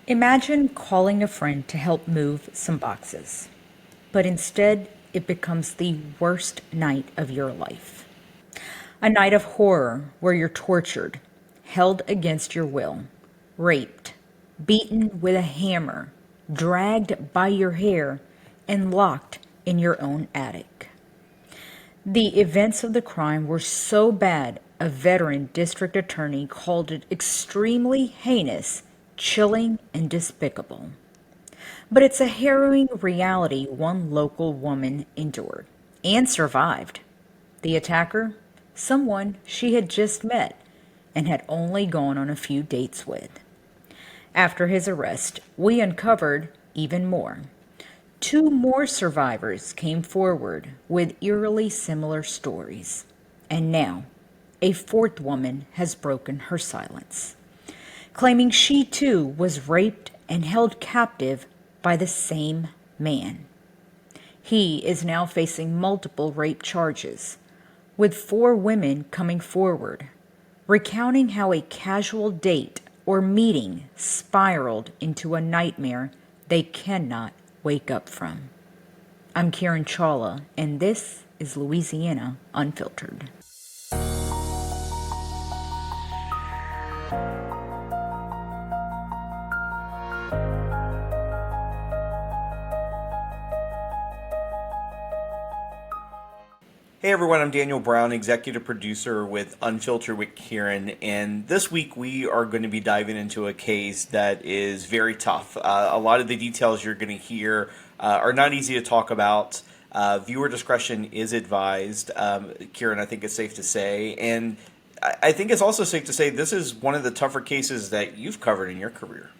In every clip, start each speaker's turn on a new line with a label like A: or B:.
A: Imagine calling a friend to help move some boxes, but instead it becomes the worst night of your life. A night of horror where you're tortured, held against your will, raped, beaten with a hammer, dragged by your hair, and locked in your own attic. The events of the crime were so bad, a veteran district attorney called it extremely heinous, chilling, and despicable. But it's a harrowing reality one local woman endured and survived. The attacker? Someone she had just met and had only gone on a few dates with. After his arrest, we uncovered even more. Two more survivors came forward with eerily similar stories. And now, a fourth woman has broken her silence, claiming she too was raped and held captive by the same man. He is now facing multiple rape charges, with four women coming forward, recounting how a casual date or meeting spiraled into a nightmare they cannot wake up from. I'm Kiran Chawla, and this is Louisiana Unfiltered.
B: Hey everyone, I'm Daniel Brown, executive producer with Unfiltered with Kiran, and this week we are going to be diving into a case that is very tough. A lot of the details you're going to hear are not easy to talk about. Viewer discretion is advised, Kiran, I think it's safe to say, and I think it's also safe to say this is one of the tougher cases that you've covered in your career.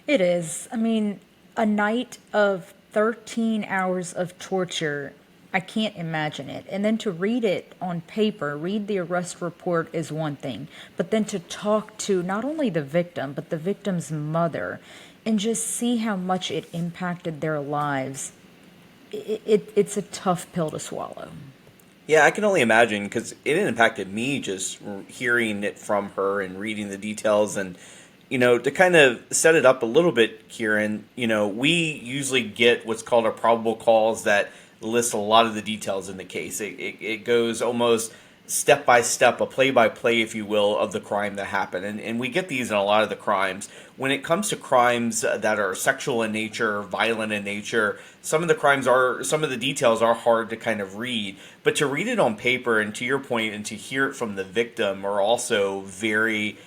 A: It is. I mean, a night of 13 hours of torture, I can't imagine it. And then to read it on paper, read the arrest report is one thing, but then to talk to not only the victim, but the victim's mother, and just see how much it impacted their lives, it's a tough pill to swallow.
B: Yeah, I can only imagine because it impacted me just hearing it from her and reading the details. And, to kind of set it up a little bit, Kiran, we usually get what's called a probable cause that lists a lot of the details in the case. It goes almost step by step, a play by play, if you will, of the crime that happened. And we get these in a lot of the crimes. When it comes to crimes that are sexual in nature, violent in nature, some of the details are hard to kind of read. But to read it on paper, and to your point, and to hear it from the victim are also very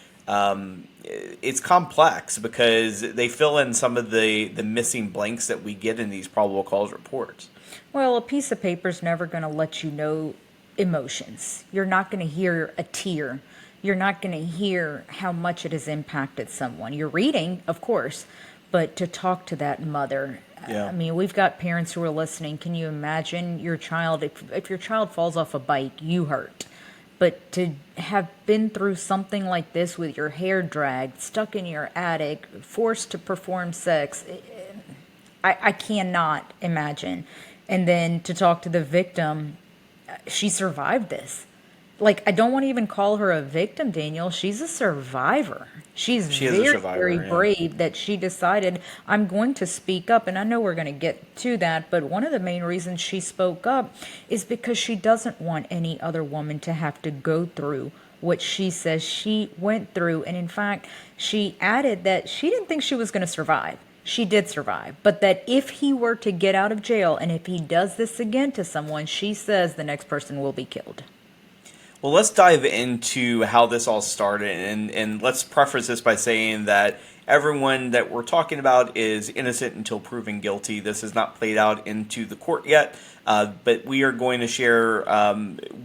B: it's complex because they fill in some of the missing blanks that we get in these probable cause reports.
A: Well, a piece of paper is never going to let you know emotions. You're not going to hear a tear. You're not going to hear how much it has impacted someone. You're reading, of course, but to talk to that mother.
B: Yeah.
A: I mean, we've got parents who are listening. Can you imagine your child, if your child falls off a bike, you hurt. But to have been through something like this with your hair dragged, stuck in your attic, forced to perform sex, I cannot imagine. And then to talk to the victim, she survived this. Like, I don't want to even call her a victim, Daniel. She's a survivor. She is very brave that she decided, I'm going to speak up. And I know we're going to get to that, but one of the main reasons she spoke up is because she doesn't want any other woman to have to go through what she says she went through. And in fact, she added that she didn't think she was going to survive. She did survive, but that if he were to get out of jail and if he does this again to someone, she says the next person will be killed.
B: Well, let's dive into how this all started, and let's preface this by saying that everyone that we're talking about is innocent until proven guilty. This has not played out into the court yet, but we are going to share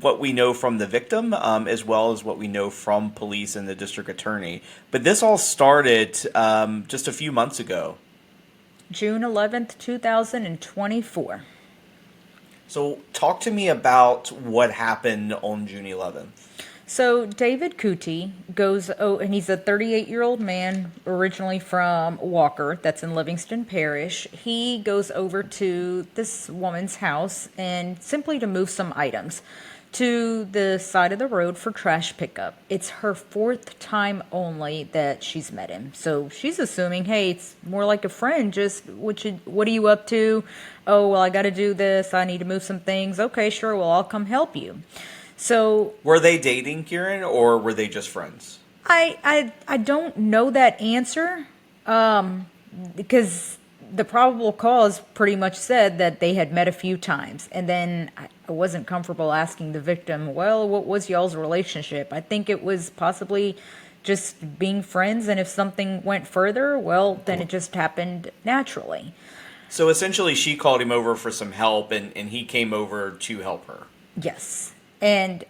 B: what we know from the victim as well as what we know from police and the district attorney. But this all started just a few months ago.
A: June 11th, 2024.
B: So talk to me about what happened on June 11th.
A: So David Couttee goes, oh, and he's a 38-year-old man originally from Walker, that's in Livingston Parish. He goes over to this woman's house and simply to move some items to the side of the road for trash pickup. It's her fourth time only that she's met him. So she's assuming, hey, it's more like a friend. Just what are you up to? Oh, well, I got to do this. I need to move some things. Okay, sure. Well, I'll come help you. So
B: Were they dating, Kieran, or were they just friends?
A: I don't know that answer, because the probable cause pretty much said that they had met a few times, and then I wasn't comfortable asking the victim, well, what was y'all's relationship? I think it was possibly just being friends, and if something went further, well, then it just happened naturally.
B: So essentially, she called him over for some help, and he came over to help her.
A: Yes. And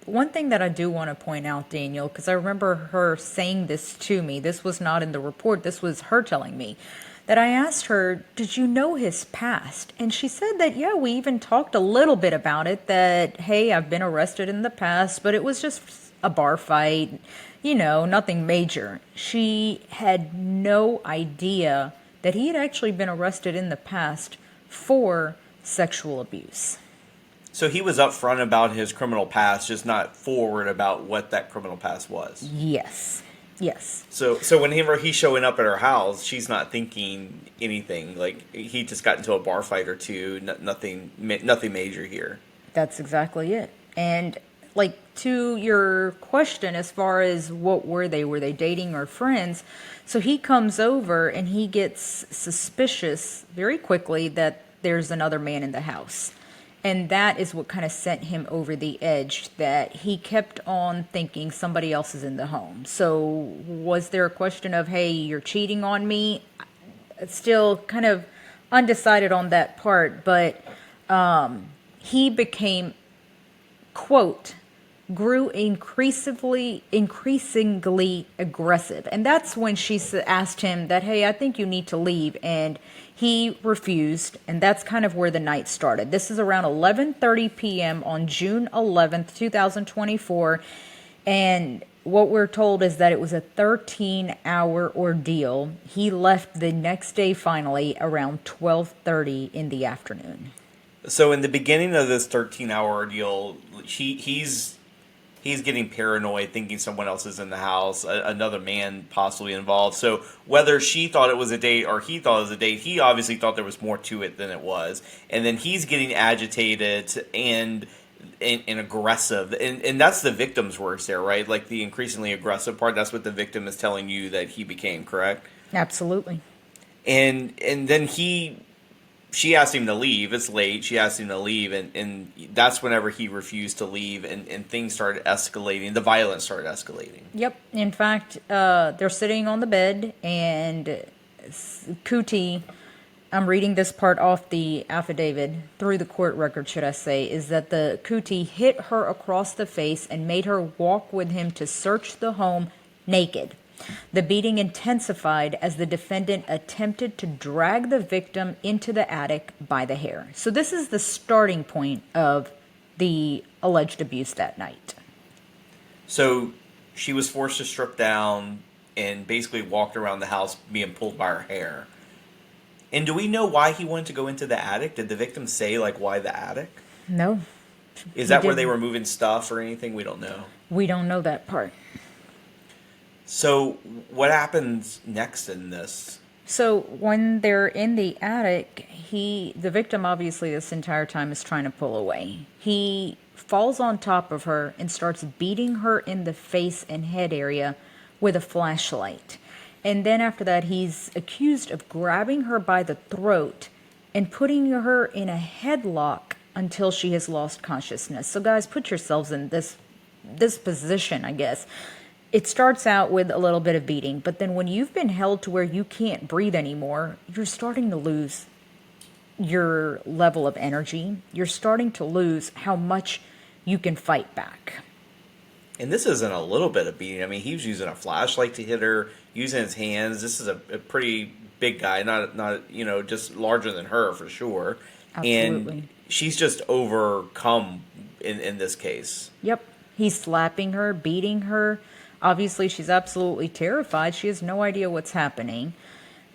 A: one thing that I do want to point out, Daniel, because I remember her saying this to me, this was not in the report, this was her telling me, that I asked her, did you know his past? And she said that, yeah, we even talked a little bit about it, that, hey, I've been arrested in the past, but it was just a bar fight, nothing major. She had no idea that he had actually been arrested in the past for sexual abuse.
B: So he was upfront about his criminal past, just not forward about what that criminal past was.
A: Yes. Yes.
B: So whenever he's showing up at her house, she's not thinking anything. Like, he just got into a bar fight or two. Nothing major here.
A: That's exactly it. And like, to your question, as far as what were they dating or friends? So he comes over and he gets suspicious very quickly that there's another man in the house. And that is what kind of sent him over the edge, that he kept on thinking somebody else is in the home. So was there a question of, hey, you're cheating on me? Still kind of undecided on that part, but he became, quote, grew increasingly aggressive. And that's when she asked him that, hey, I think you need to leave. And he refused. And that's kind of where the night started. This is around 11:30 p.m. on June 11th, 2024. And what we're told is that it was a 13-hour ordeal. He left the next day finally around 12:30 in the afternoon.
B: So in the beginning of this 13-hour ordeal, he's getting paranoid, thinking someone else is in the house, another man possibly involved. So whether she thought it was a date or he thought it was a date, he obviously thought there was more to it than it was. And then he's getting agitated and aggressive. And that's the victim's words there, right? Like, the increasingly aggressive part, that's what the victim is telling you that he became, correct?
A: Absolutely.
B: And then she asked him to leave. It's late. She asked him to leave, and that's whenever he refused to leave, and things started escalating. The violence started escalating.
A: Yep. In fact, they're sitting on the bed, and Coutee, I'm reading this part off the affidavit, through the court record, should I say, is that the Coutee hit her across the face and made her walk with him to search the home naked. The beating intensified as the defendant attempted to drag the victim into the attic by the hair. So this is the starting point of the alleged abuse that night.
B: So she was forced to strip down and basically walked around the house being pulled by her hair. And do we know why he wanted to go into the attic? Did the victim say, like, why the attic?
A: No.
B: Is that where they were moving stuff or anything? We don't know.
A: We don't know that part.
B: So what happens next in this?
A: So when they're in the attic, the victim obviously this entire time is trying to pull away. He falls on top of her and starts beating her in the face and head area with a flashlight. And then after that, he's accused of grabbing her by the throat and putting her in a headlock until she has lost consciousness. So guys, put yourselves in this position, I guess. It starts out with a little bit of beating, but then when you've been held to where you can't breathe anymore, you're starting to lose your level of energy. You're starting to lose how much you can fight back.
B: And this isn't a little bit of beating. I mean, he was using a flashlight to hit her, using his hands. This is a pretty big guy, not just larger than her for sure.
A: Absolutely.
B: And she's just overcome in this case.
A: Yep. He's slapping her, beating her. Obviously, she's absolutely terrified. She has no idea what's happening.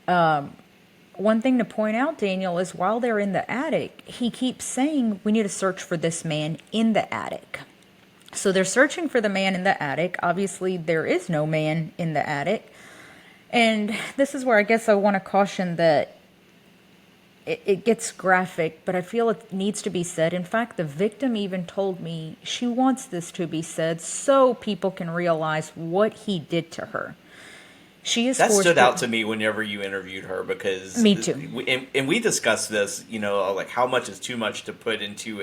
A: One thing to point out, Daniel, is while they're in the attic, he keeps saying, we need to search for this man in the attic. So they're searching for the man in the attic. Obviously, there is no man in the attic. And this is where I guess I want to caution that it gets graphic, but I feel it needs to be said. In fact, the victim even told me she wants this to be said so people can realize what he did to her. She is
B: That
A: forced
B: stood out to me whenever you interviewed her because
A: Me too.
B: And we discussed this, like how much is too much to put into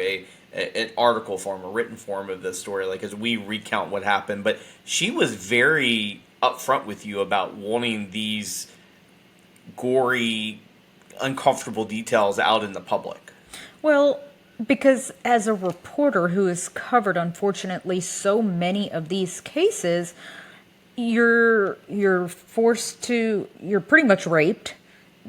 B: an article form, a written form of this story, like as we recount what happened. But she was very upfront with you about wanting these gory, uncomfortable details out in the public.
A: Well, because as a reporter who has covered, unfortunately, so many of these cases, you're pretty much raped.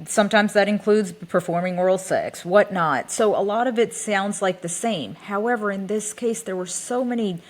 A: Sometimes that includes performing oral sex, whatnot. So a lot of it sounds like the same. However, in this case, there were so many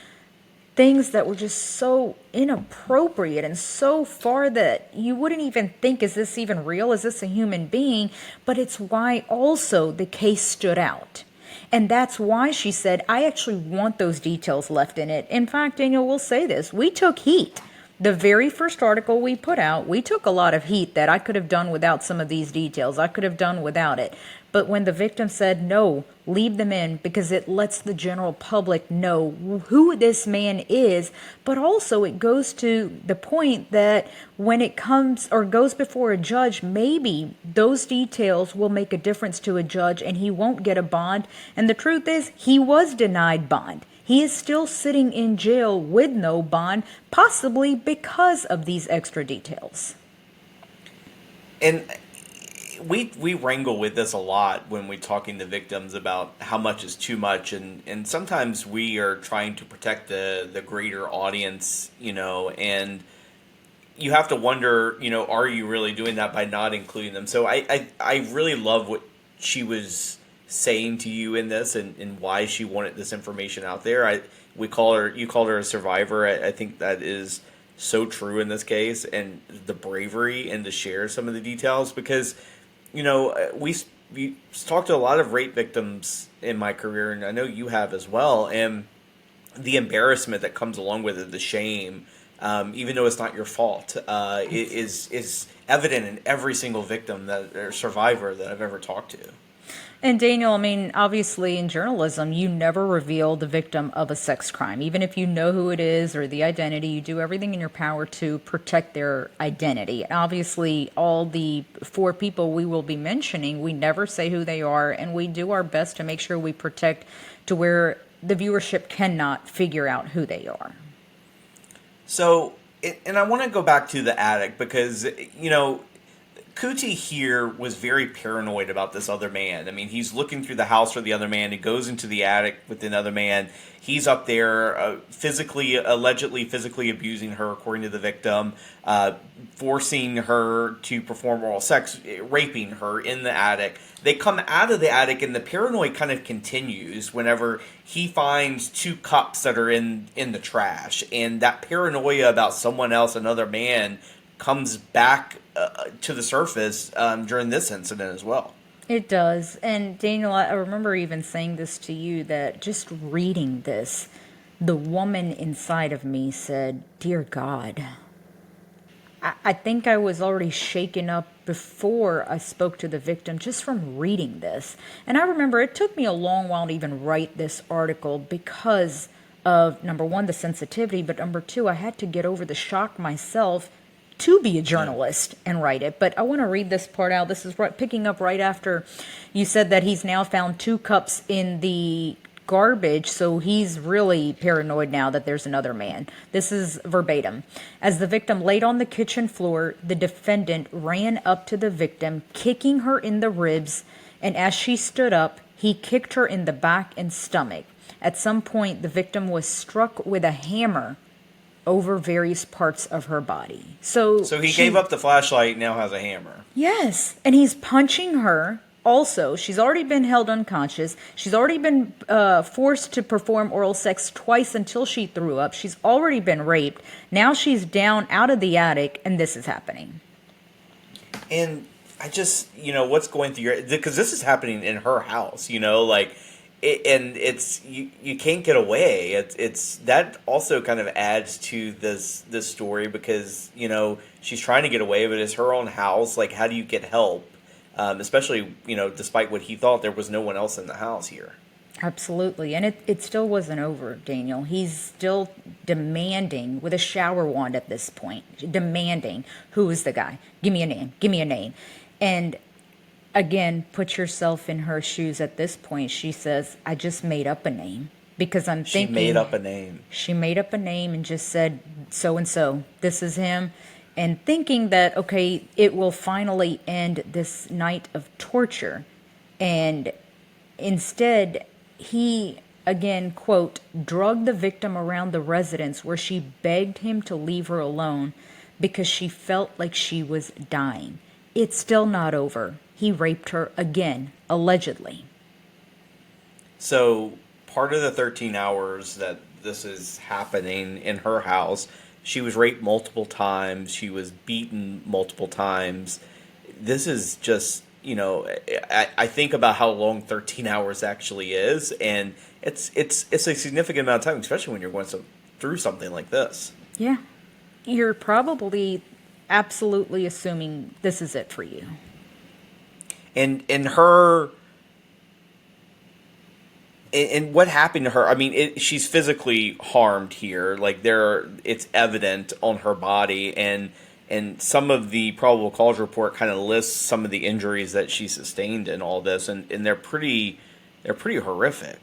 A: things that were just so inappropriate and so far that you wouldn't even think, is this even real? Is this a human being? But it's why also the case stood out. And that's why she said, I actually want those details left in it. In fact, Daniel will say this, we took heat. The very first article we put out, we took a lot of heat that I could have done without some of these details. I could have done without it. But when the victim said, no, leave them in because it lets the general public know who this man is. But also it goes to the point that when it comes or goes before a judge, maybe those details will make a difference to a judge and he won't get a bond. And the truth is, he was denied bond. He is still sitting in jail with no bond, possibly because of these extra details.
B: And we wrangle with this a lot when we're talking to victims about how much is too much, and sometimes we are trying to protect the greater audience, and you have to wonder, are you really doing that by not including them? So I really love what she was saying to you in this and why she wanted this information out there. You called her a survivor. I think that is so true in this case, and the bravery and to share some of the details because, we talked to a lot of rape victims in my career, and I know you have as well, and the embarrassment that comes along with it, the shame, even though it's not your fault, is evident in every single victim or survivor that I've ever talked to.
A: And Daniel, I mean, obviously in journalism, you never reveal the victim of a sex crime. Even if you know who it is or the identity, you do everything in your power to protect their identity. And obviously, all the 4 people we will be mentioning, we never say who they are, and we do our best to make sure we protect to where the viewership cannot figure out who they are.
B: So, and I want to go back to the attic because, Coutee here was very paranoid about this other man. I mean, he's looking through the house for the other man. He goes into the attic with another man. He's up there allegedly physically abusing her, according to the victim, forcing her to perform oral sex, raping her in the attic. They come out of the attic, and the paranoia kind of continues whenever he finds 2 cups that are in the trash. And that paranoia about someone else, another man, comes back to the surface during this incident as well.
A: It does. And Daniel, I remember even saying this to you, that just reading this, the woman inside of me said, dear God. I think I was already shaken up before I spoke to the victim just from reading this. And I remember it took me a long while to even write this article because of, number one, the sensitivity, but number 2, I had to get over the shock myself to be a journalist and write it. But I want to read this part out. This is picking up right after you said that he's now found 2 cups in the garbage, so he's really paranoid now that there's another man. This is verbatim. As the victim laid on the kitchen floor, the defendant ran up to the victim, kicking her in the ribs, and as she stood up, he kicked her in the back and stomach. At some point, the victim was struck with a hammer over various parts of her body. So
B: he gave up the flashlight, now has a hammer.
A: Yes, and he's punching her Also, she's already been held unconscious. She's already been forced to perform oral sex twice until she threw up. She's already been raped. Now she's down out of the attic, and this is happening.
B: And I just, what's going through your, because this is happening in her house, like, and it's, you can't get away. It's that also kind of adds to this story because, she's trying to get away, but it's her own house. Like, how do you get help? Especially, despite what he thought, there was no one else in the house here.
A: Absolutely. And it still wasn't over, Daniel. He's still demanding with a shower wand at this point, demanding, who is the guy? Give me a name. Give me a name. And again, put yourself in her shoes at this point. She says, I just made up a name because I'm thinking.
B: She made up a name.
A: She made up a name and just said, so and so, this is him. And thinking that, okay, it will finally end this night of torture. And instead, he, again, quote, drugged the victim around the residence where she begged him to leave her alone because she felt like she was dying. It's still not over. He raped her again, allegedly.
B: So part of the 13 hours that this is happening in her house, she was raped multiple times. She was beaten multiple times. This is just, I think about how long 13 hours actually is, and it's a significant amount of time, especially when you're going through something like this.
A: Yeah. You're probably absolutely assuming this is it for you. And
B: what happened to her? I mean, she's physically harmed here. Like it's evident on her body, and some of the probable cause report kind of lists some of the injuries that she sustained in all this, and they're pretty horrific.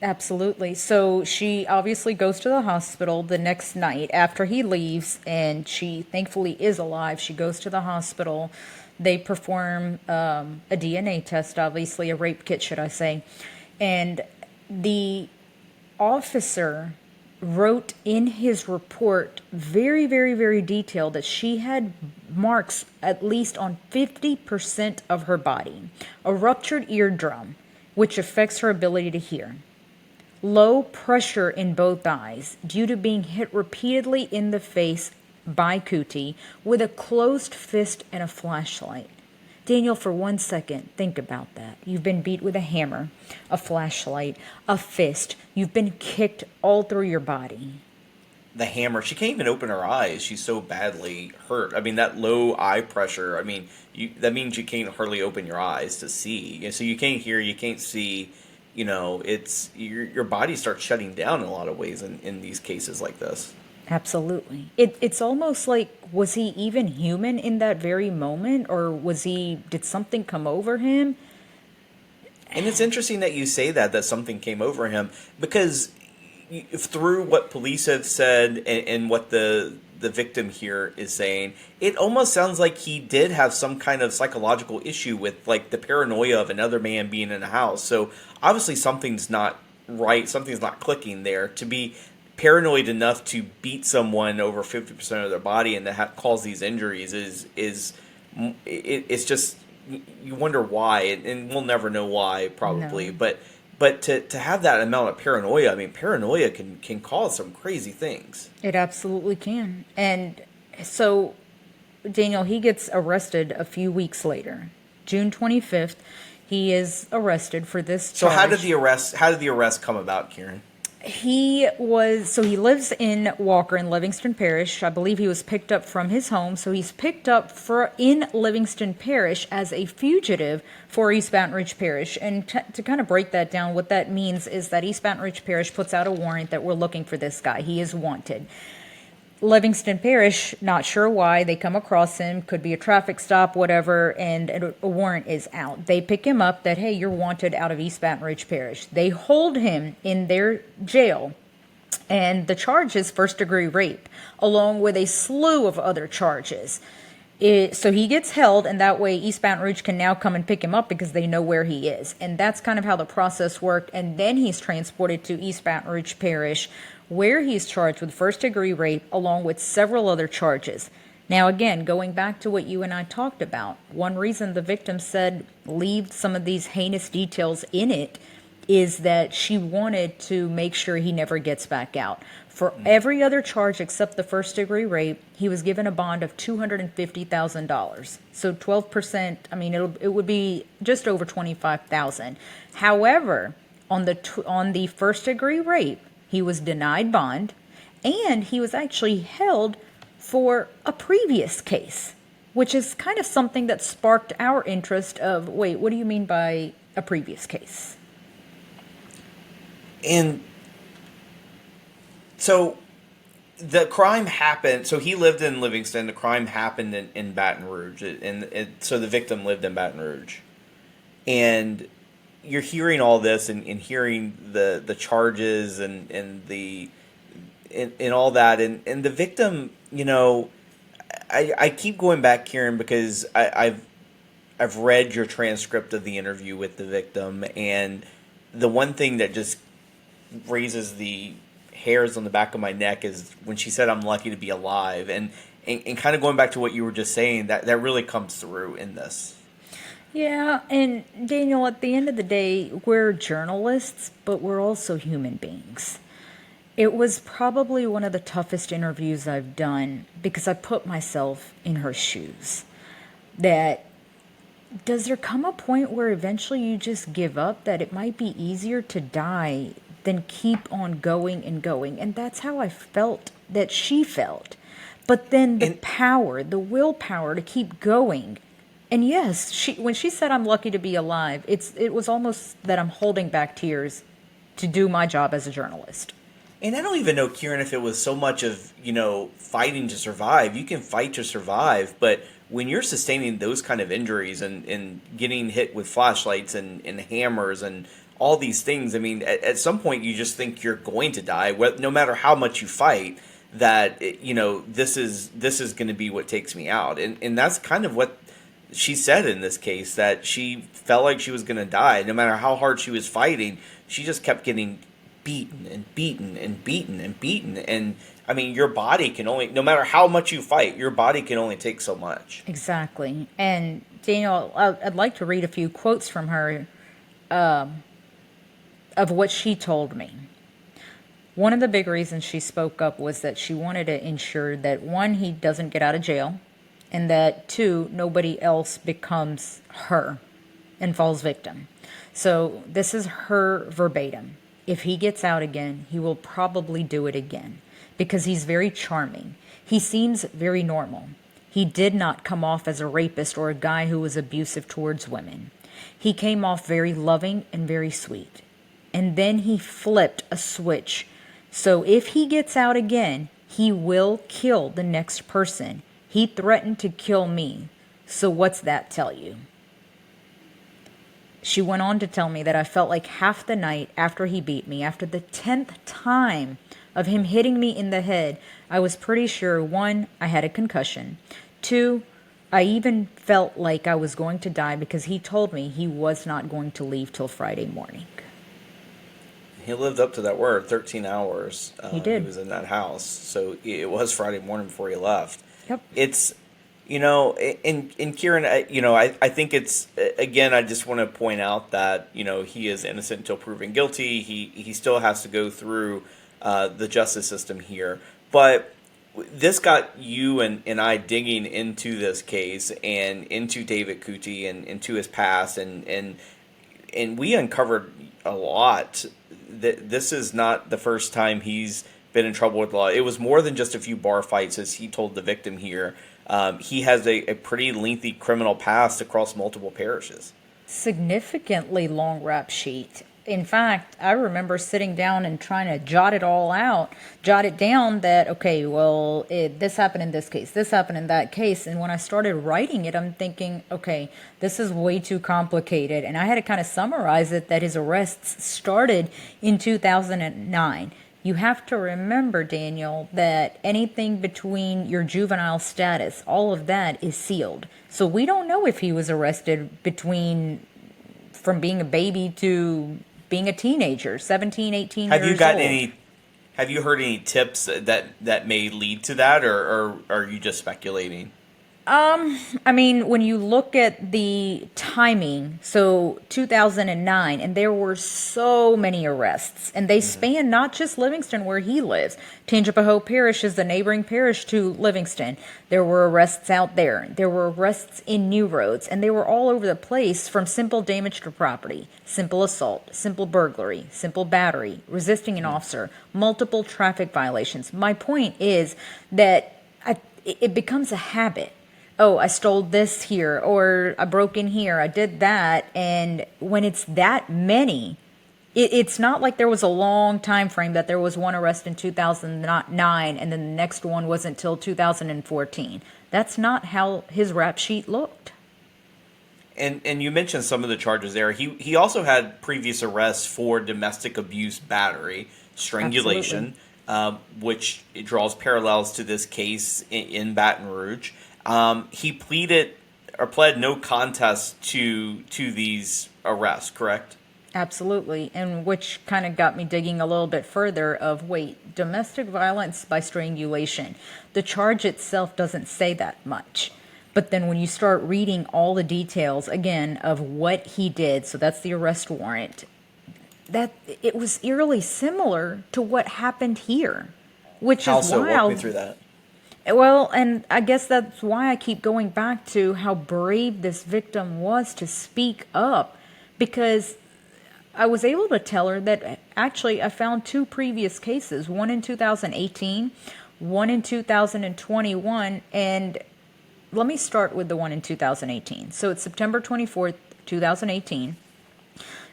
A: Absolutely. So she obviously goes to the hospital the next night after he leaves, and she thankfully is alive. She goes to the hospital. They perform a DNA test, obviously a rape kit, should I say, and the officer wrote in his report very, very, very detailed that she had marks at least on 50% of her body, a ruptured eardrum, which affects her ability to hear, low pressure in both eyes due to being hit repeatedly in the face by Coutee with a closed fist and a flashlight. Daniel, for 1 second, think about that. You've been beat with a hammer, a flashlight, a fist. You've been kicked all through your body.
B: The hammer. She can't even open her eyes. She's so badly hurt. I mean, that low eye pressure. I mean, that means you can't hardly open your eyes to see. So you can't hear. You can't see. It's your body starts shutting down in a lot of ways in these cases like this.
A: Absolutely. It's almost like, was he even human in that very moment, or did something come over him?
B: And it's interesting that you say that something came over him, because through what police have said and what the victim here is saying, it almost sounds like he did have some kind of psychological issue with like the paranoia of another man being in a house. So obviously something's not right. Something's not clicking there. To be paranoid enough to beat someone over 50% of their body and to cause these injuries it's just, you wonder why, and we'll never know why probably. No. But to have that amount of paranoia, I mean, paranoia can cause some crazy things.
A: It absolutely can. And so Daniel, he gets arrested a few weeks later, June 25th. He is arrested for this charge.
B: So how did the arrest come about, Kiran?
A: He lives in Walker in Livingston Parish. I believe he was picked up from his home. So he's picked up in Livingston Parish as a fugitive for East Baton Rouge Parish. And to kind of break that down, what that means is that East Baton Rouge Parish puts out a warrant that we're looking for this guy. He is wanted. Livingston Parish, not sure why, they come across him, could be a traffic stop, whatever, and a warrant is out. They pick him up that, hey, you're wanted out of East Baton Rouge Parish. They hold him in their jail, and the charge is first-degree rape, along with a slew of other charges. So he gets held, and that way East Baton Rouge can now come and pick him up because they know where he is. And that's kind of how the process worked. And then he's transported to East Baton Rouge Parish, where he's charged with first-degree rape along with several other charges. Now, again, going back to what you and I talked about, one reason the victim said leave some of these heinous details in it is that she wanted to make sure he never gets back out. For every other charge except the first degree rape, he was given a bond of $250,000. So 12%, I mean, it would be just over 25,000. However, on the first degree rape, he was denied bond, and he was actually held for a previous case, which is kind of something that sparked our interest of, wait, what do you mean by a previous case?
B: And so the crime happened. So he lived in Livingston. The crime happened in Baton Rouge. So the victim lived in Baton Rouge. And you're hearing all this and hearing the charges and all that. And the victim, I keep going back, Kiran, because I've read your transcript of the interview with the victim. And the one thing that just raises the hairs on the back of my neck is when she said, "I'm lucky to be alive," and kind of going back to what you were just saying, that really comes through in this.
A: Yeah, and Daniel, at the end of the day, we're journalists, but we're also human beings. It was probably one of the toughest interviews I've done because I put myself in her shoes. That does there come a point where eventually you just give up, that it might be easier to die than keep on going and going? And that's how I felt that she felt. But then the willpower to keep going. And yes, when she said I'm lucky to be alive, it was almost that I'm holding back tears to do my job as a journalist.
B: And I don't even know, Kiran, if it was so much of, fighting to survive. You can fight to survive, but when you're sustaining those kind of injuries and getting hit with flashlights and hammers and all these things, I mean, at some point you just think you're going to die, no matter how much you fight, that, this is going to be what takes me out. And that's kind of what she said in this case, that she felt like she was going to die. No matter how hard she was fighting, she just kept getting beaten and beaten and beaten and beaten. And I mean, your body can only, no matter how much you fight, your body can only take so much.
A: Exactly. And Daniel, I'd like to read a few quotes from her of what she told me. One of the big reasons she spoke up was that she wanted to ensure that, one, he doesn't get out of jail, and that, two, nobody else becomes her and falls victim. So this is her verbatim. If he gets out again, he will probably do it again because he's very charming. He seems very normal. He did not come off as a rapist or a guy who was abusive towards women. He came off very loving and very sweet. And then he flipped a switch. So if he gets out again, he will kill the next person. He threatened to kill me. So what's that tell you? She went on to tell me that I felt like half the night after he beat me, after the 10th time of him hitting me in the head, I was pretty sure, one, I had a concussion. Two, I even felt like I was going to die because he told me he was not going to leave till Friday morning.
B: He lived up to that word, 13 hours.
A: He did.
B: He was in that house. So it was Friday morning before he left.
A: Yep.
B: It's, and Kiran, I think it's, again, I just want to point out that, he is innocent until proven guilty. He still has to go through the justice system here. But this got you and I digging into this case and into David Coutee and into his past. And we uncovered a lot. This is not the first time he's been in trouble with the law. It was more than just a few bar fights, as he told the victim here. He has a pretty lengthy criminal past across multiple parishes.
A: Significantly long rap sheet. In fact, I remember sitting down and trying to jot it down that, okay, well, this happened in this case, this happened in that case. And when I started writing it, I'm thinking, okay, this is way too complicated. And I had to kind of summarize it that his arrests started in 2009. You have to remember, Daniel, that anything between your juvenile status, all of that is sealed. So we don't know if he was arrested from being a baby to being a teenager, 17, 18 years old.
B: Have you gotten any Have you heard any tips that may lead to that, or are you just speculating?
A: I mean, when you look at the timing, so 2009, and there were so many arrests, and they
B: Hmm.
A: span not just Livingston where he lives. Tangipahoa Parish is the neighboring parish to Livingston. There were arrests out there. There were arrests in New Roads, and they were all over the place from simple damage to property, simple assault, simple burglary, simple battery, resisting an officer, multiple traffic violations. My point is that it becomes a habit. Oh, I stole this here, or I broke in here, I did that. And when it's that many, it's not like there was a long time frame that there was one arrest in 2009 and then the next one wasn't until 2014. That's not how his rap sheet looked.
B: And you mentioned some of the charges there. He also had previous arrests for domestic abuse, battery,
A: Absolutely.
B: strangulation, which it draws parallels to this case in Baton Rouge. He pleaded or pled no contest to these arrests. Correct?
A: Absolutely. And which kind of got me digging a little bit further of wait, domestic violence by strangulation. The charge itself doesn't say that much. But then when you start reading all the details again of what he did, so that's the arrest warrant, that it was eerily similar to what happened here, which
B: How
A: is
B: so? Walk me
A: wild.
B: through that.
A: Well, and I guess that's why I keep going back to how brave this victim was to speak up, because I was able to tell her that actually I found two previous cases, one in 2018, one in 2021, and let me start with the one in 2018. So it's September 24th, 2018.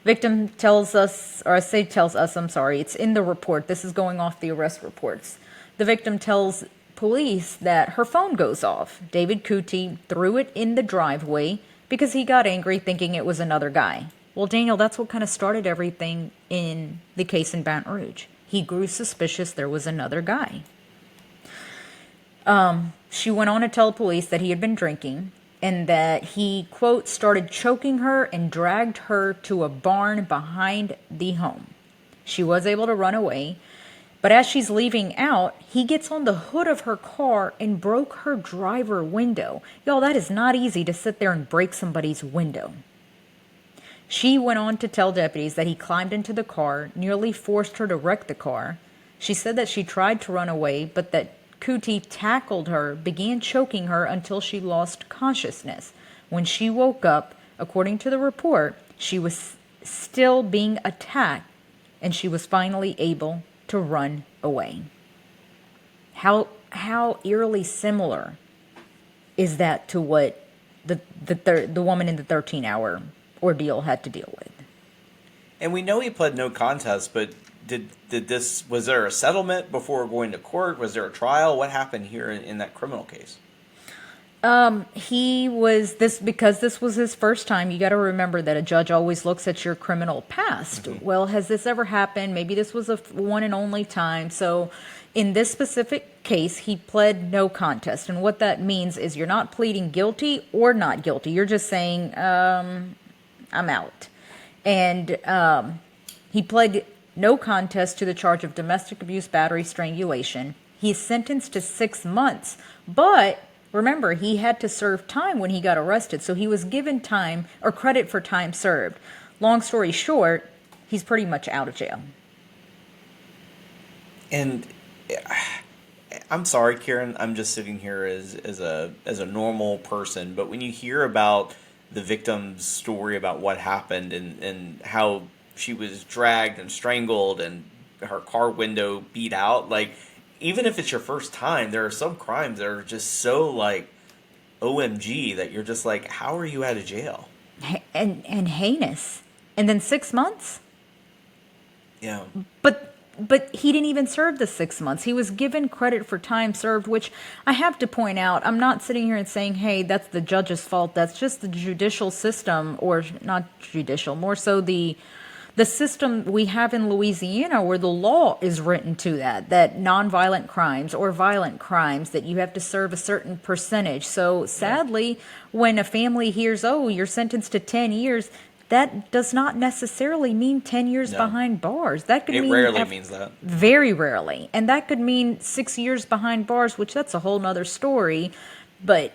A: Victim tells us, or I say tells us, I'm sorry, it's in the report. This is going off the arrest reports. The victim tells police that her phone goes off. David Coutee threw it in the driveway because he got angry thinking it was another guy. Well, Daniel, that's what kind of started everything in the case in Baton Rouge. He grew suspicious there was another guy. She went on to tell police that he had been drinking and that he, quote, started choking her and dragged her to a barn behind the home. She was able to run away, but as she's leaving out, he gets on the hood of her car and broke her driver window. Y'all, that is not easy to sit there and break somebody's window. She went on to tell deputies that he climbed into the car, nearly forced her to wreck the car. She said that she tried to run away, but that Coutee tackled her, began choking her until she lost consciousness. When she woke up, according to the report, she was still being attacked, and she was finally able to run away. How eerily similar is that to what the woman in the 13-hour ordeal had to deal with?
B: And we know he pled no contest, but did this, was there a settlement before going to court? Was there a trial? What happened here in that criminal case?
A: He was this because this was his first time. You got to remember that a judge always looks at your criminal past.
B: Hmm.
A: Well, has this ever happened? Maybe this was a one and only time. So, in this specific case, he pled no contest, and what that means is you're not pleading guilty or not guilty. You're just saying, I'm out. And he pled no contest to the charge of domestic abuse, battery, strangulation. He's sentenced to 6 months, but remember, he had to serve time when he got arrested, so he was given time or credit for time served. Long story short, he's pretty much out of jail.
B: And I'm sorry, Kiran. I'm just sitting here as a normal person, but when you hear about the victim's story about what happened and how she was dragged and strangled and her car window beat out, like, even if it's your first time, there are some crimes that are just so like OMG that you're just like, how are you out of jail?
A: And heinous. And then 6 months?
B: Yeah.
A: But he didn't even serve the 6 months. He was given credit for time served, which I have to point out. I'm not sitting here and saying, hey, that's the judge's fault. That's just the judicial system, or not judicial, more so the system we have in Louisiana, where the law is written to that nonviolent crimes or violent crimes, that you have to serve a certain percentage. So sadly, when a family hears, oh, you're sentenced to 10 years, that does not necessarily mean 10 years
B: No.
A: behind bars. That could
B: It
A: mean
B: rarely means that.
A: very rarely. And that could mean 6 years behind bars, which that's a whole nother story. But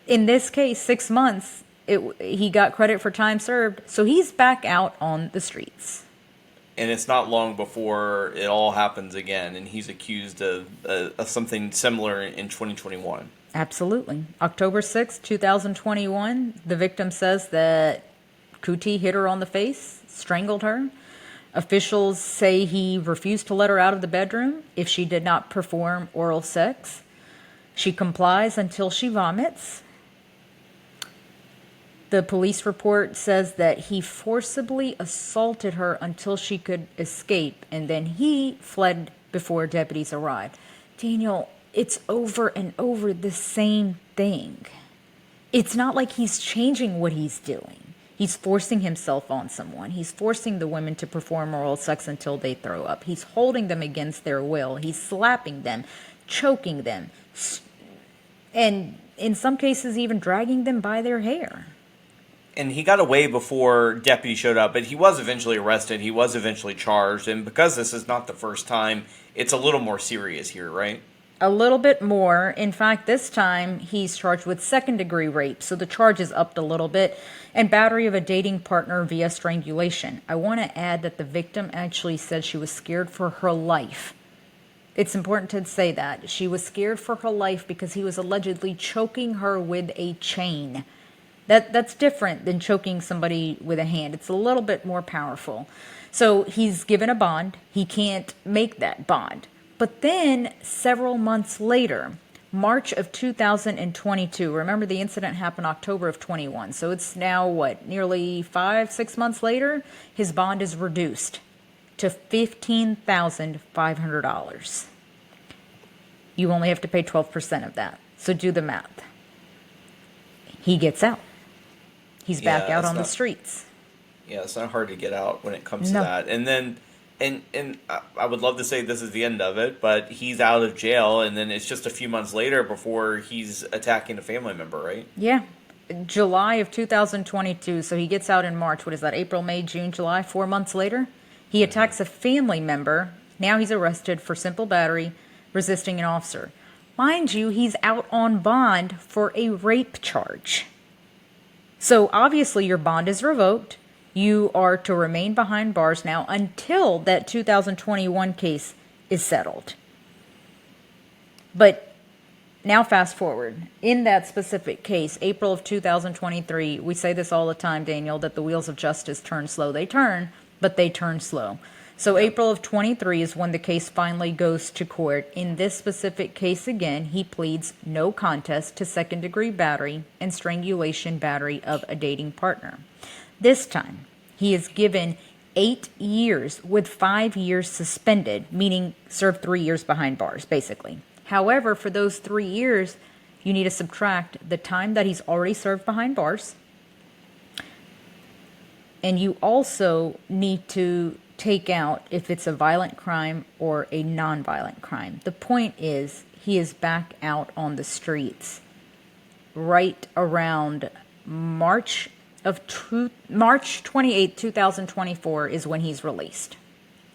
A: in this case, 6 months, he got credit for time served. So he's back out on the streets.
B: And it's not long before it all happens again, and he's accused of something similar in 2021.
A: Absolutely. October 6th, 2021, the victim says that Coutee hit her on the face, strangled her. Officials say he refused to let her out of the bedroom if she did not perform oral sex. She complies until she vomits. The police report says that he forcibly assaulted her until she could escape, and then he fled before deputies arrived. Daniel, it's over and over the same thing. It's not like he's changing what he's doing. He's forcing himself on someone. He's forcing the women to perform oral sex until they throw up. He's holding them against their will. He's slapping them, choking them, and in some cases even dragging them by their hair.
B: And he got away before deputies showed up, but he was eventually arrested. He was eventually charged. And because this is not the first time, it's a little more serious here, right?
A: A little bit more. In fact, this time he's charged with second-degree rape, so the charge is upped a little bit, and battery of a dating partner via strangulation. I want to add that the victim actually said she was scared for her life. It's important to say that. She was scared for her life because he was allegedly choking her with a chain. That's different than choking somebody with a hand. It's a little bit more powerful. So he's given a bond. He can't make that bond. But then several months later, March of 2022, remember the incident happened October of 21. So it's now, nearly 5-6 months later, his bond is reduced to $15,500. You only have to pay 12% of that. So do the math. He gets out. He's back out on the streets.
B: Yeah, it's not hard to get out when it comes to that. And then, and I would love to say this is the end of it, but he's out of jail, and then it's just a few months later before he's attacking a family member, right?
A: Yeah. July of 2022, so he gets out in March. What is that, April, May, June, July? 4 months later, he attacks a family member. Now he's arrested for simple battery, resisting an officer. Mind you, he's out on bond for a rape charge. So obviously your bond is revoked. You are to remain behind bars now until that 2021 case is settled. But now fast forward. In that specific case, April of 2023, we say this all the time, Daniel, that the wheels of justice turn slow. They turn, but they turn slow. So April of 23 is when the case finally goes to court. In this specific case, again, he pleads no contest to second-degree battery and strangulation battery of a dating partner. This time, he is given 8 years with 5 years suspended, meaning served 3 years behind bars, basically. However, for those 3 years, you need to subtract the time that he's already served behind bars, and you also need to take out if it's a violent crime or a non-violent crime. The point is, he is back out on the streets right around March 28th, 2024 is when he's released.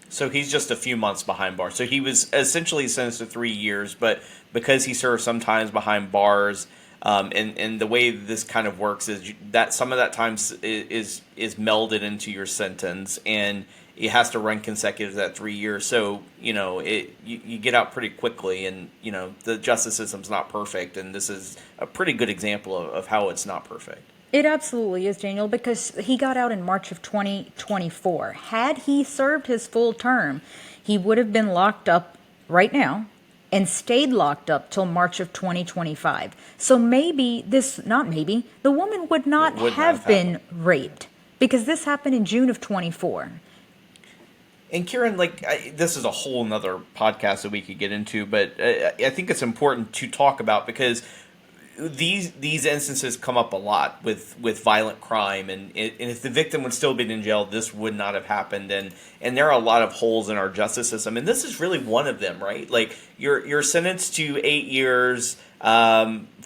B: So he's just a few months behind bars. So he was essentially sentenced to 3 years, but because he served sometimes behind bars, and the way this kind of works is that some of that time is melded into your sentence, and it has to run consecutive to that 3 years. So, you get out pretty quickly, and, the justice system's not perfect, and this is a pretty good example of how it's not perfect.
A: It absolutely is, Daniel, because he got out in March of 2024. Had he served his full term, he would have been locked up right now and stayed locked up till March of 2025. So the woman would not have been raped because this happened in June of 24.
B: And Kiran, this is a whole nother podcast that we could get into, but I think it's important to talk about because these instances come up a lot with violent crime, and if the victim would still been in jail, this would not have happened, and there are a lot of holes in our justice system, and this is really one of them, right? Like you're sentenced to 8 years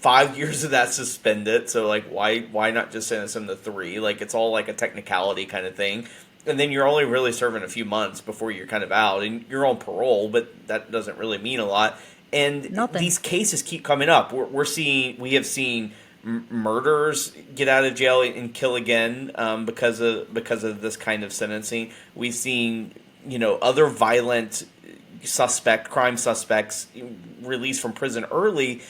B: 5 years of that suspended. So like, why not just sentence him to 3? Like, it's all like a technicality kind of thing. And then you're only really serving a few months before you're kind of out, and you're on parole, but that doesn't really mean a lot. And
A: Nothing.
B: these cases keep coming up. We have seen murderers get out of jail and kill again because of this kind of sentencing. We've seen other violent crime suspects released from prison early,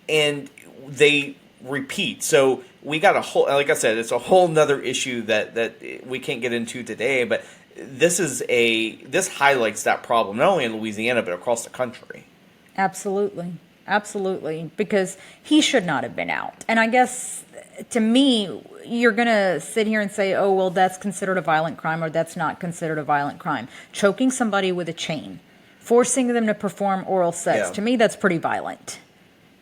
B: and they repeat. So we got a whole, like I said, it's a whole nother issue that we can't get into today. But this highlights that problem not only in Louisiana but across the country.
A: Absolutely. Absolutely. Because he should not have been out. And I guess, to me, you're going to sit here and say, oh, well, that's considered a violent crime or that's not considered a violent crime. Choking somebody with a chain, forcing them to perform oral sex,
B: Yeah.
A: to me, that's pretty violent.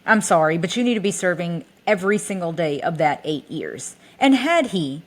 A: I'm sorry, but you need to be serving every single day of that 8 years. And had he,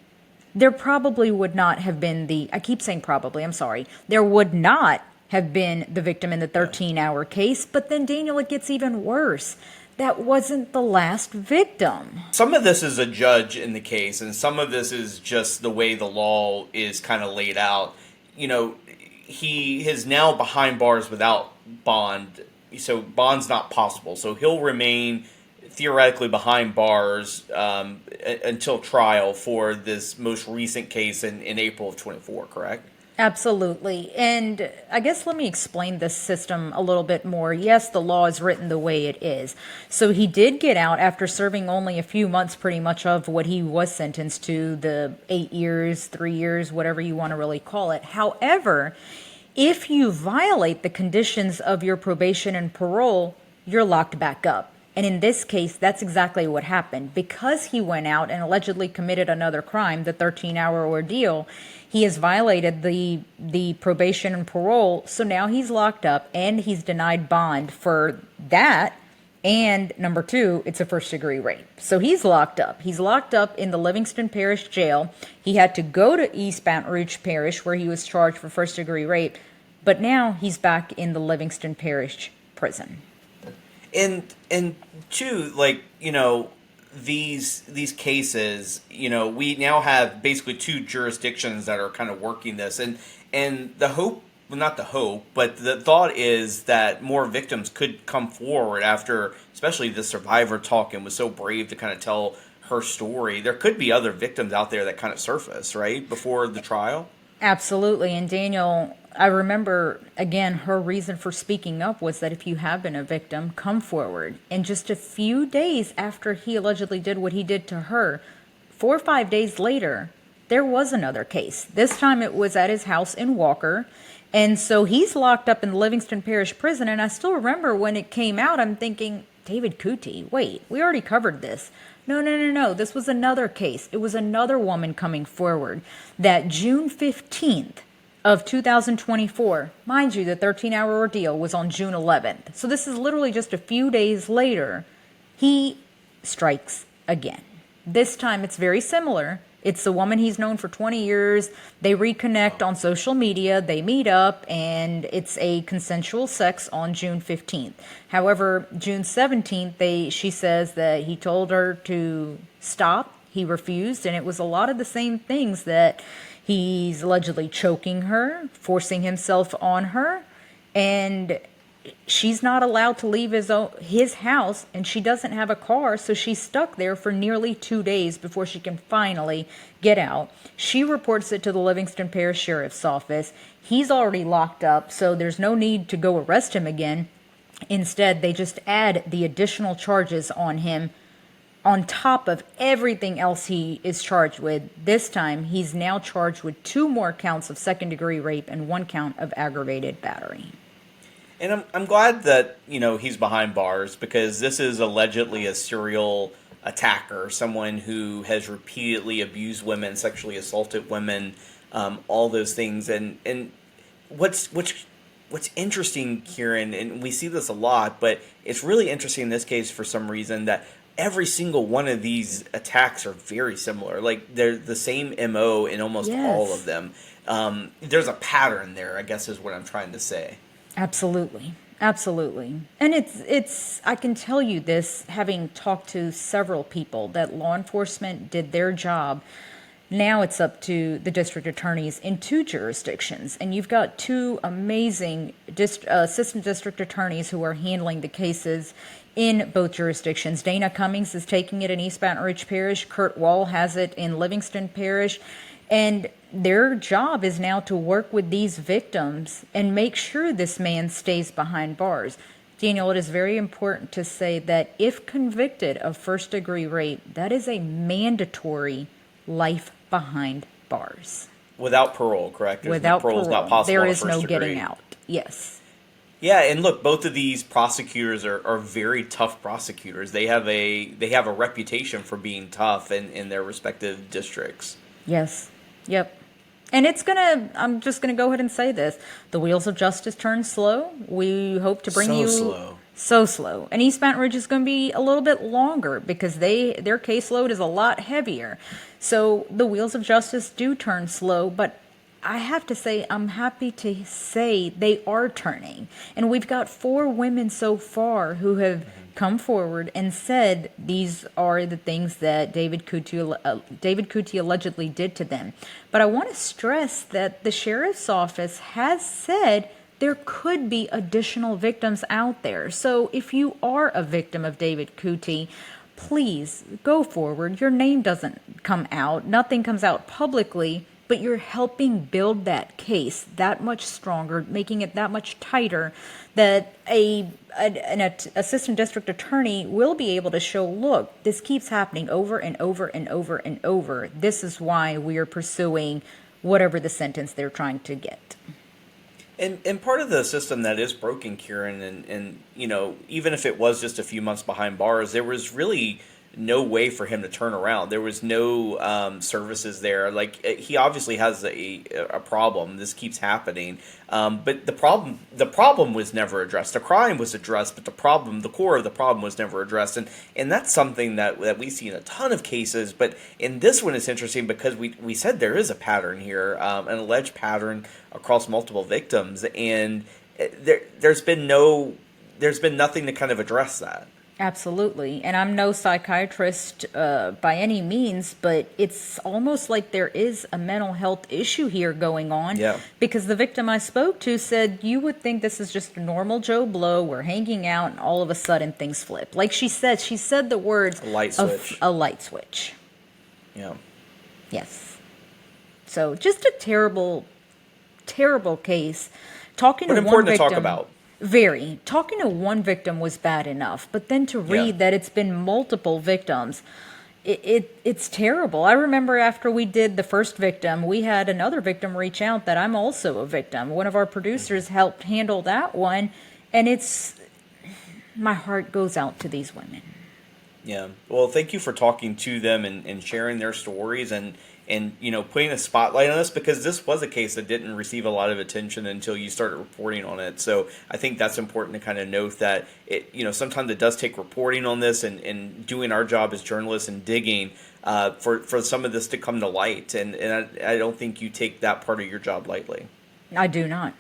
A: there probably would not have been I keep saying probably, I'm sorry, there would not have been the victim in the 13-hour case. But then, Daniel, it gets even worse. That wasn't the last victim.
B: Some of this is a judge in the case, and some of this is just the way the law is kind of laid out. He is now behind bars without bond, so bond's not possible. So he'll remain theoretically behind bars until trial for this most recent case in April of 24, correct?
A: Absolutely. And I guess let me explain this system a little bit more. Yes, the law is written the way it is. So he did get out after serving only a few months pretty much of what he was sentenced to, the 8 years, 3 years, whatever you want to really call it. However, if you violate the conditions of your probation and parole, you're locked back up. And in this case, that's exactly what happened. Because he went out and allegedly committed another crime, the 13-hour ordeal, he has violated the probation and parole. So now he's locked up and he's denied bond for that. And number 2, it's a first-degree rape. So he's locked up. He's locked up in the Livingston Parish Jail. He had to go to East Baton Rouge Parish where he was charged for first-degree rape. But now he's back in the Livingston Parish prison.
B: And two, these cases, we now have basically 2 jurisdictions that are kind of working this, and the hope, well, not the hope, but the thought is that more victims could come forward after, especially the survivor talking was so brave to kind of tell her story. There could be other victims out there that kind of surface, right, before the trial.
A: Absolutely. And Daniel, I remember, again, her reason for speaking up was that if you have been a victim, come forward. And just a few days after he allegedly did what he did to her, 4 or 5 days later, there was another case. This time it was at his house in Walker. And so he's locked up in the Livingston Parish prison. And I still remember when it came out, I'm thinking, David Coutee, wait, we already covered this. No. This was another case. It was another woman coming forward that June 15th of 2024, mind you, the 13-hour ordeal was on June 11th. So this is literally just a few days later, he strikes again. This time it's very similar. It's the woman he's known for 20 years. They reconnect on social media. They meet up, and it's a consensual sex on June 15th. However, June 17th, she says that he told her to stop. He refused, and it was a lot of the same things that he's allegedly choking her, forcing himself on her, and she's not allowed to leave his house, and she doesn't have a car, so she's stuck there for nearly 2 days before she can finally get out. She reports it to the Livingston Parish Sheriff's Office. He's already locked up, so there's no need to go arrest him again. Instead, they just add the additional charges on him on top of everything else he is charged with. This time, he's now charged with 2 more counts of second-degree rape and 1 count of aggravated battery.
B: And I'm glad that, he's behind bars, because this is allegedly a serial attacker, someone who has repeatedly abused women, sexually assaulted women, all those things. And what's interesting, Kiran, and we see this a lot, but it's really interesting in this case for some reason that every single one of these attacks are very similar. Like, they're the same MO in almost all of them. There's a pattern there, I guess is what I'm trying to say.
A: Absolutely. Absolutely. And I can tell you this, having talked to several people, that law enforcement did their job. Now it's up to the district attorneys in two jurisdictions. And you've got two amazing assistant district attorneys who are handling the cases in both jurisdictions. Dana Cummings is taking it in East Baton Rouge Parish. Kurt Wall has it in Livingston Parish. And their job is now to work with these victims and make sure this man stays behind bars. Daniel, it is very important to say that if convicted of first-degree rape, that is a mandatory life behind bars.
B: Without parole, correct?
A: Without
B: parole is not
A: parole.
B: possible
A: There
B: on a
A: is no
B: first
A: getting
B: degree.
A: out. Yes.
B: Yeah, and look, both of these prosecutors are very tough prosecutors. They have a reputation for being tough in their respective districts.
A: Yes. Yep. And I'm just gonna go ahead and say this. The wheels of justice turn slow. We hope to bring you
B: Slow.
A: so slow. And East Baton Rouge is going to be a little bit longer because their caseload is a lot heavier. So the wheels of justice do turn slow, but I have to say, I'm happy to say they are turning. And we've got 4 women so far who have come forward and said these are the things that David Coutee allegedly did to them. But I want to stress that the sheriff's office has said there could be additional victims out there. So if you are a victim of David Coutee, please go forward. Your name doesn't come out. Nothing comes out publicly, but you're helping build that case that much stronger, making it that much tighter that an assistant district attorney will be able to show, look, this keeps happening over and over and over and over. This is why we are pursuing whatever the sentence they're trying to get.
B: And part of the system that is broken, Kiran, and even if it was just a few months behind bars, there was really no way for him to turn around. There was no services there. Like, he obviously has a problem. This keeps happening, but the problem was never addressed. The crime was addressed, but the core of the problem was never addressed. And that's something that we see in a ton of cases. But in this one, it's interesting because we said there is a pattern here, an alleged pattern across multiple victims, and there's been nothing to kind of address that.
A: Absolutely. And I'm no psychiatrist by any means, but it's almost like there is a mental health issue here going on.
B: Yeah.
A: Because the victim I spoke to said, you would think this is just a normal Joe Blow. We're hanging out, and all of a sudden things flip. Like she said the words
B: A light
A: of
B: switch.
A: a light switch.
B: Yeah.
A: Yes. So just a terrible, terrible case. Talking
B: But
A: to one
B: important to
A: victim,
B: talk about.
A: Very. Talking to one victim was bad enough, but then to read that it's been multiple victims, it's terrible. I remember after we did the first victim, we had another victim reach out that I'm also a victim. One of our producers helped handle that one, and my heart goes out to these women.
B: Yeah. Well, thank you for talking to them and sharing their stories and putting a spotlight on this, because this was a case that didn't receive a lot of attention until you started reporting on it. So I think that's important to kind of note that sometimes it does take reporting on this and doing our job as journalists and digging for some of this to come to light. And I don't think you take that part of your job lightly.
A: I do not.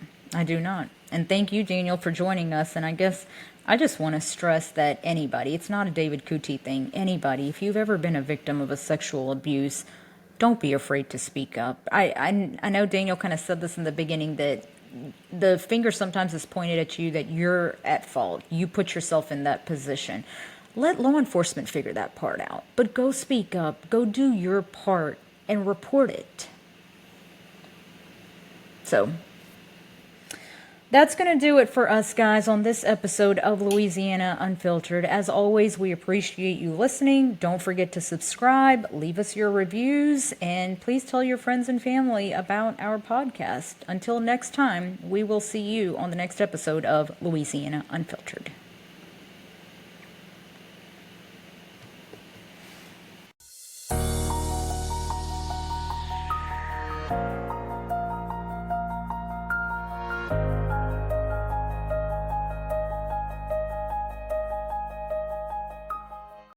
A: And thank you, Daniel, for joining us. And I guess I just want to stress that anybody, it's not a David Coutee thing, anybody, if you've ever been a victim of a sexual abuse, don't be afraid to speak up. I know Daniel kind of said this in the beginning, that the finger sometimes is pointed at you, that you're at fault. You put yourself in that position. Let law enforcement figure that part out. But go speak up. Go do your part and report it. So that's going to do it for us, guys, on this episode of Louisiana Unfiltered. As always, we appreciate you listening. Don't forget to subscribe, leave us your reviews, and please tell your friends and family about our podcast. Until next time, we will see you on the next episode of Louisiana Unfiltered.